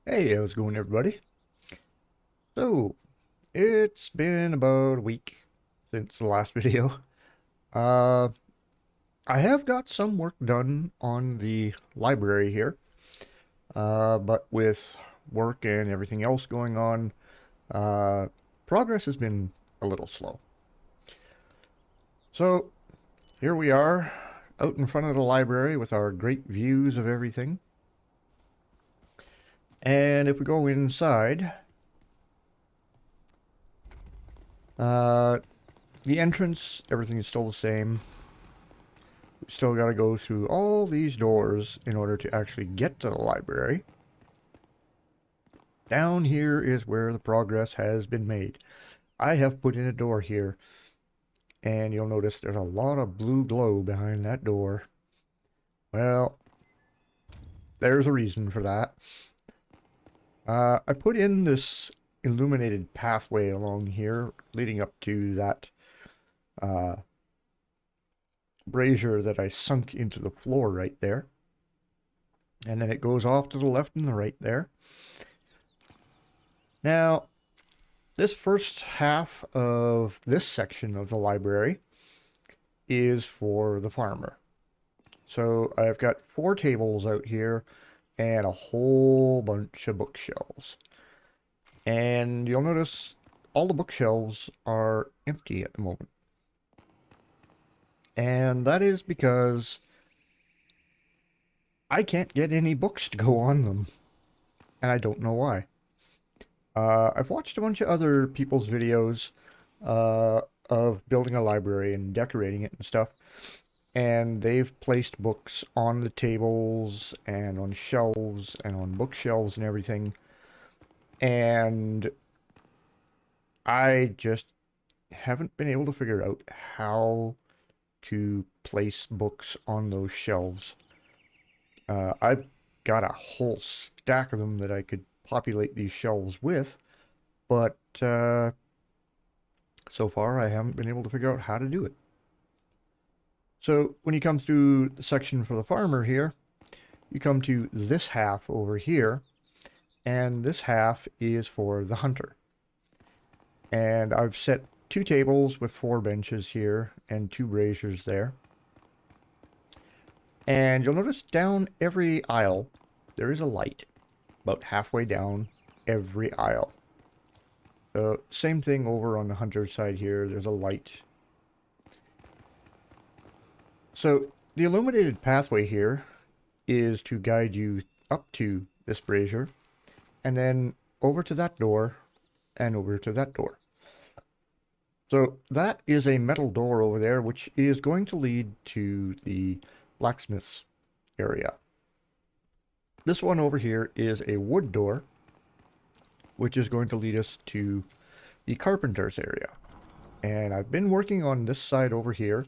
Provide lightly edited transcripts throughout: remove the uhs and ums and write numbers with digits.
Hey, how's it going, everybody? So, it's been about a week since the last video. Uh, I have got some work done on the library here, but with work and everything else going on, uh, progress has been a little slow. So, here we are, out in front of the library with our great views of everything. And if we go inside, uh, the entrance, everything is still the same. We still got to go through all these doors in order to actually get to the library. Down here is where the progress has been made. I have put in a door here, and you'll notice there's a lot of blue glow behind that door. Well, there's a reason for that. I put in this illuminated pathway along here, leading up to that uh, brazier that I sunk into the floor right there. And then it goes off to the left and the right there. Now, this first half of this section of the library is for the farmer. So I've got 4 tables out here and a whole bunch of bookshelves. And you'll notice all the bookshelves are empty at the moment. And that is because I can't get any books to go on them. And I don't know why. I've watched a bunch of other people's videos uh, of building a library and decorating it and stuff. And they've placed books on the tables and on shelves and on bookshelves and everything. And I just haven't been able to figure out how to place books on those shelves. I've got a whole stack of them that I could populate these shelves with, but so far I haven't been able to figure out how to do it. So when you come through the section for the farmer here, you come to this half over here, and this half is for the hunter. And I've set 2 tables with 4 benches here and 2 braziers there. And you'll notice down every aisle, there is a light about halfway down every aisle. So same thing over on the hunter side here, there's a light. So the illuminated pathway here is to guide you up to this brazier, and then over to that door, and over to that door. So that is a metal door over there, which is going to lead to the blacksmith's area. This one over here is a wood door, which is going to lead us to the carpenter's area. And I've been working on this side over here.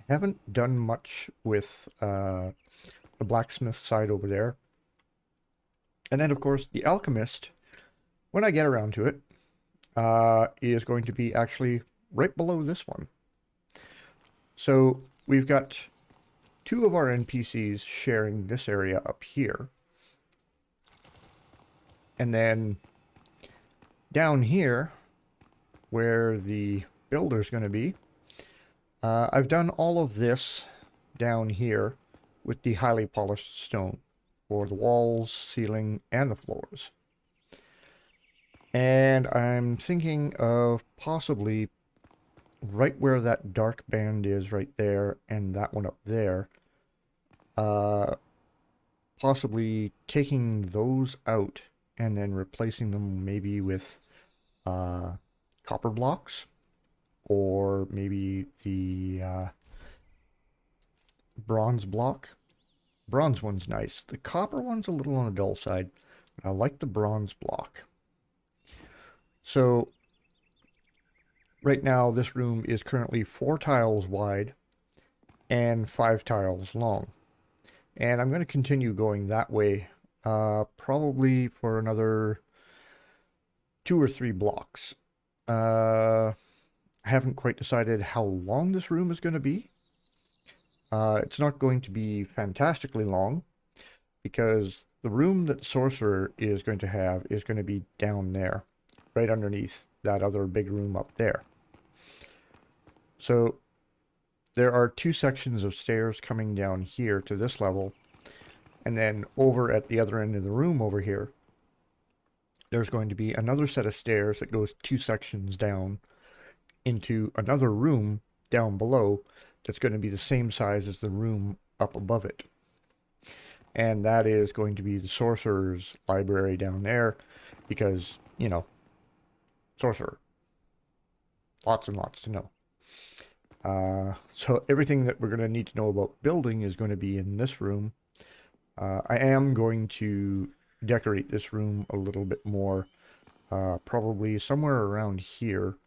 I haven't done much with the blacksmith side over there. And then, of course, the alchemist, when I get around to it, is going to be actually right below this one. So we've got 2 of our NPCs sharing this area up here. And then down here, where the builder's going to be, I've done all of this down here with the highly polished stone for the walls, ceiling, and the floors. And I'm thinking of possibly right where that dark band is right there and that one up there, possibly taking those out and then replacing them maybe with copper blocks, or maybe the bronze block. Bronze one's nice. The copper one's a little on the dull side. I like the bronze block. So right now this room is currently 4 tiles wide and 5 tiles long. And I'm going to continue going that way, probably for another 2 or 3 blocks. I haven't quite decided how long this room is going to be. It's not going to be fantastically long, because the room that the sorcerer is going to have is going to be down there, right underneath that other big room up there. So there are two sections of stairs coming down here to this level, and then over at the other end of the room over here, there's going to be another set of stairs that goes two sections down into another room down below that's going to be the same size as the room up above it. And that is going to be the sorcerer's library down there because, you know, sorcerer. Lots and lots to know. So everything that we're going to need to know about building is going to be in this room. I am going to decorate this room a little bit more, probably somewhere around here,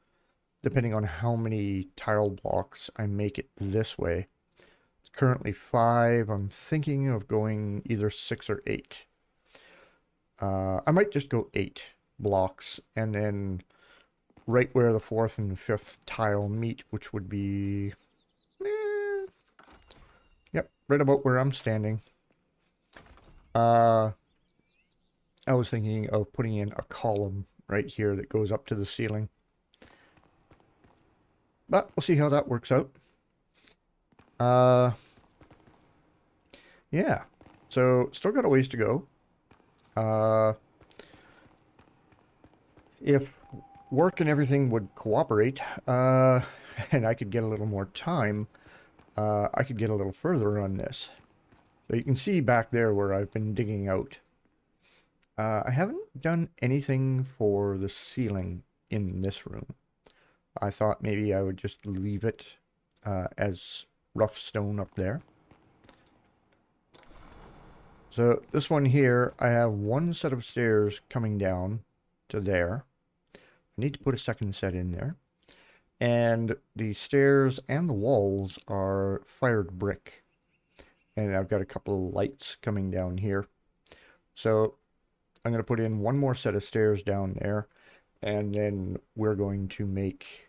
depending on how many tile blocks I make it this way. It's currently 5. I'm thinking of going either 6 or 8. I might just go 8 blocks, and then right where the 4th and 5th tile meet, which would be, yep, right about where I'm standing. I was thinking of putting in a column right here that goes up to the ceiling. But we'll see how that works out. Yeah. So, still got a ways to go. If work and everything would cooperate, and I could get a little more time, I could get a little further on this. So you can see back there where I've been digging out. I haven't done anything for the ceiling in this room. I thought maybe I would just leave it as rough stone up there. So this one here, I have one set of stairs coming down to there. I need to put a second set in there. And the stairs and the walls are fired brick. And I've got a couple of lights coming down here. So I'm going to put in one more set of stairs down there. And then we're going to make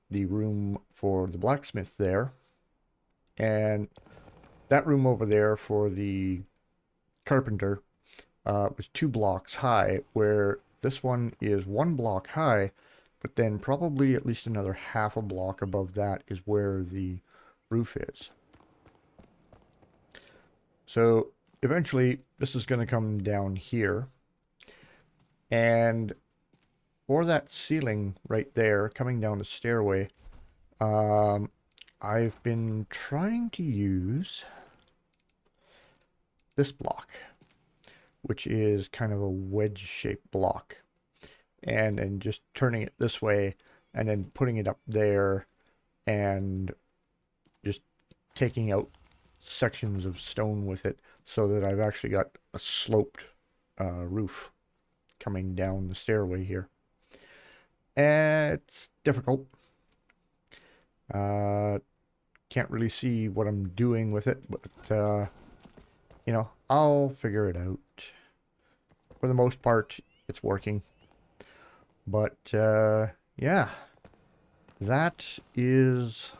the room for the blacksmith there. And that room over there for the carpenter was 2 blocks high, where this one is 1 block high, but then probably at least another half a block above that is where the roof is. So eventually this is going to come down here, and for that ceiling right there coming down the stairway, I've been trying to use this block, which is kind of a wedge-shaped block, and then just turning it this way and then putting it up there and just taking out sections of stone with it so that I've actually got a sloped roof coming down the stairway here. And it's difficult. Can't really see what I'm doing with it, but you know, I'll figure it out. For the most part, it's working. But, yeah. That is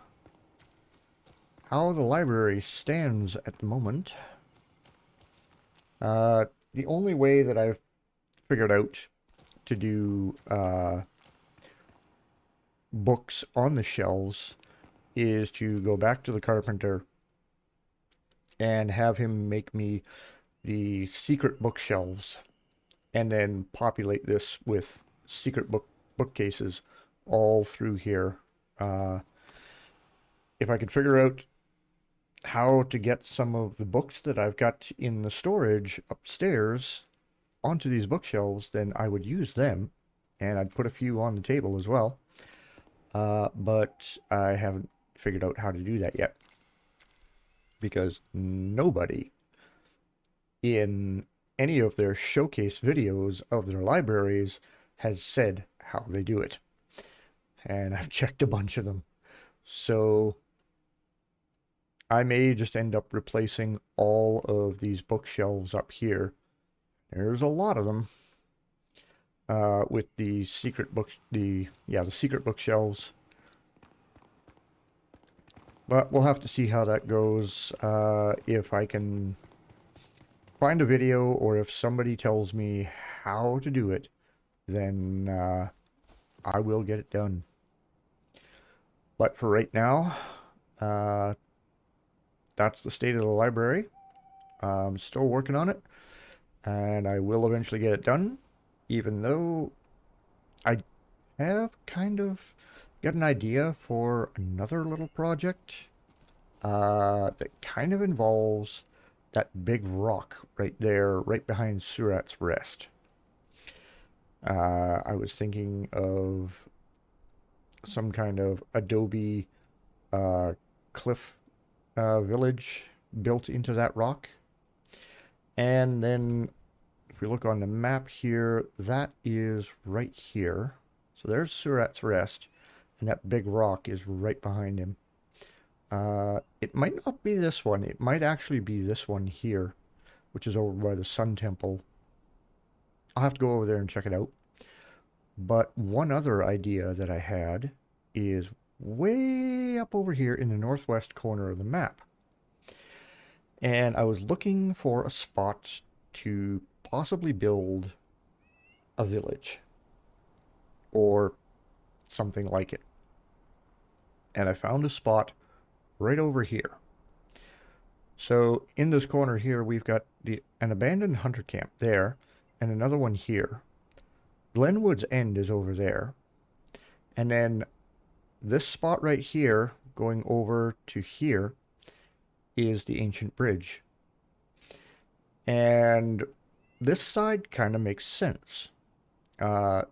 how the library stands at the moment. The only way that I've figured out to do, books on the shelves is to go back to the carpenter and have him make me the secret bookshelves, and then populate this with secret bookcases all through here. If I could figure out how to get some of the books that I've got in the storage upstairs onto these bookshelves, then I would use them, and I'd put a few on the table as well. But I haven't figured out how to do that yet, because nobody in any of their showcase videos of their libraries has said how they do it. And I've checked a bunch of them. So I may just end up replacing all of these bookshelves up here. There's a lot of them. With the secret books, the secret bookshelves. But we'll have to see how that goes. If I can find a video or if somebody tells me how to do it, then I will get it done. But for right now, uh, that's the state of the library. I'm still working on it, and I will eventually get it done, even though I have kind of got an idea for another little project that kind of involves that big rock right there, right behind Surat's Rest. I was thinking of some kind of adobe cliff village built into that rock. And then if we look on the map here, that is right here. So there's Surat's Rest, and that big rock is right behind him. It might not be this one. It might actually be this one here, which is over by the Sun Temple. I'll have to go over there and check it out. But one other idea that I had is way up over here in the northwest corner of the map. And I was looking for a spot to possibly build a village or something like it. And I found a spot right over here. So in this corner here, we've got an abandoned hunter camp there and another one here. Glenwood's End is over there. And then this spot right here, going over to here, is the ancient bridge. And this side kind of makes sense. The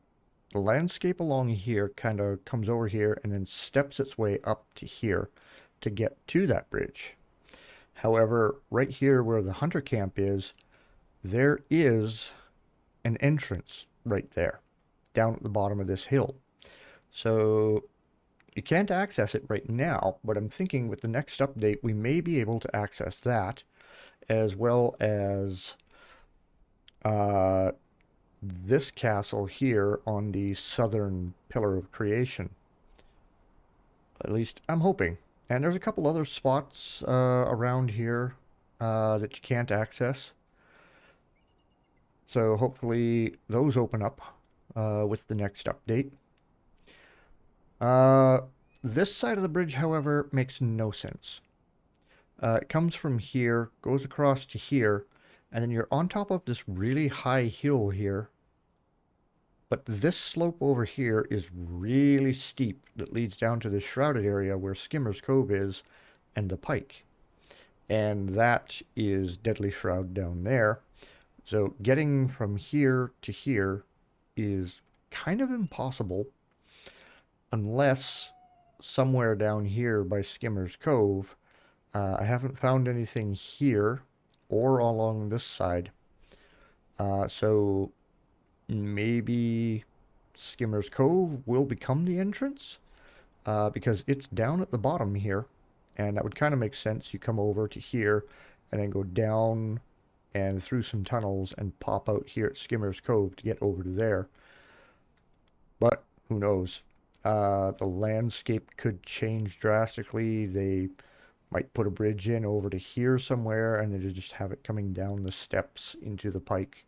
landscape along here kind of comes over here and then steps its way up to here to get to that bridge. However, right here where the hunter camp is, there is an entrance right there, down at the bottom of this hill. So you can't access it right now, but I'm thinking with the next update, we may be able to access that, as well as this castle here on the southern Pillar of Creation. At least I'm hoping. And there's a couple other spots around here that you can't access. So hopefully those open up with the next update. This side of the bridge, however, makes no sense. It comes from here, goes across to here, and then you're on top of this really high hill here. But this slope over here is really steep that leads down to this shrouded area where Skimmer's Cove is and the pike. And that is Deadly Shroud down there. So getting from here to here is kind of impossible unless somewhere down here by Skimmer's Cove. I haven't found anything here or along this side. So maybe Skimmer's Cove will become the entrance because it's down at the bottom here. And that would kind of make sense. You come over to here and then go down and through some tunnels and pop out here at Skimmer's Cove to get over to there. But who knows? The landscape could change drastically. They might put a bridge in over to here somewhere and then just have it coming down the steps into the pike.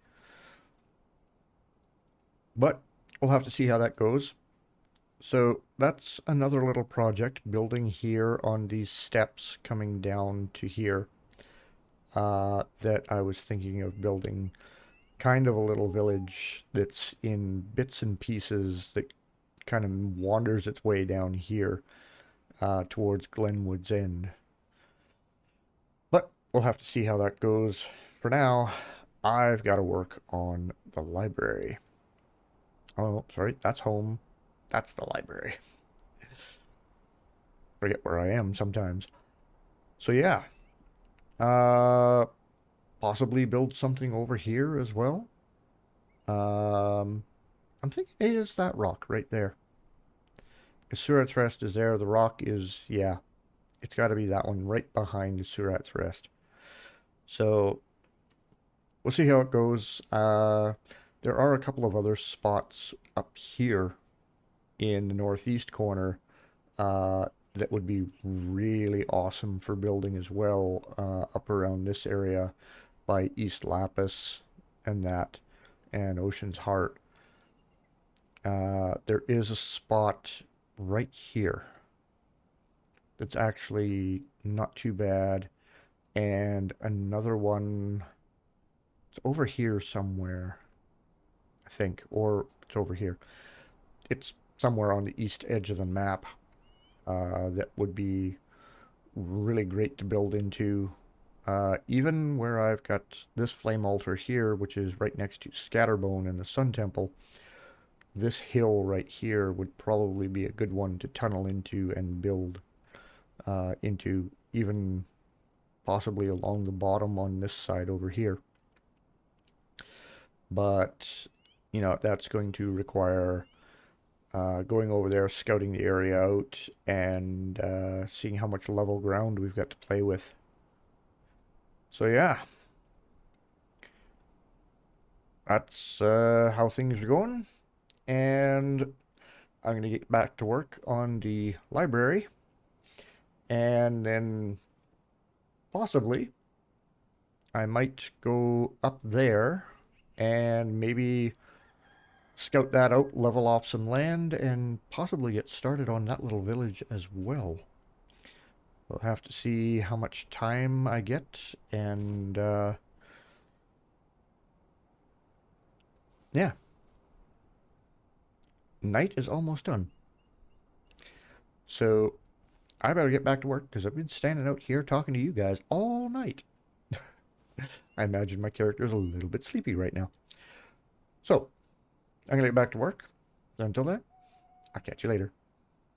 But we'll have to see how that goes. So that's another little project, building here on these steps coming down to here, that I was thinking of building kind of a little village that's in bits and pieces that kind of wanders its way down here towards Glenwood's End. But we'll have to see how that goes. For now, I've got to work on the library. Oh, sorry, that's home. That's the library. Forget where I am sometimes. So yeah. Possibly build something over here as well. I'm thinking it is that rock right there. If Surat's Rest is there, the rock is, yeah, it's got to be that one right behind Surat's Rest. So we'll see how it goes. There are a couple of other spots up here in the northeast corner that would be really awesome for building as well, up around this area. by East Lapis and that, and Ocean's Heart. There is a spot right here that's actually not too bad, and another one, it's over here somewhere, I think, or it's over here. It's somewhere on the east edge of the map. That would be really great to build into. Even where I've got this flame altar here, which is right next to Scatterbone and the Sun Temple, this hill right here would probably be a good one to tunnel into and build into, even possibly along the bottom on this side over here. But, you know, that's going to require going over there, scouting the area out, and seeing how much level ground we've got to play with. So yeah, that's how things are going. And I'm going to get back to work on the library. And then possibly I might go up there and maybe scout that out, level off some land, and possibly get started on that little village as well. We'll have to see how much time I get, and yeah, night is almost done. So I better get back to work because I've been standing out here talking to you guys all night. I imagine my character is a little bit sleepy right now. So I'm going to get back to work. Until then, I'll catch you later.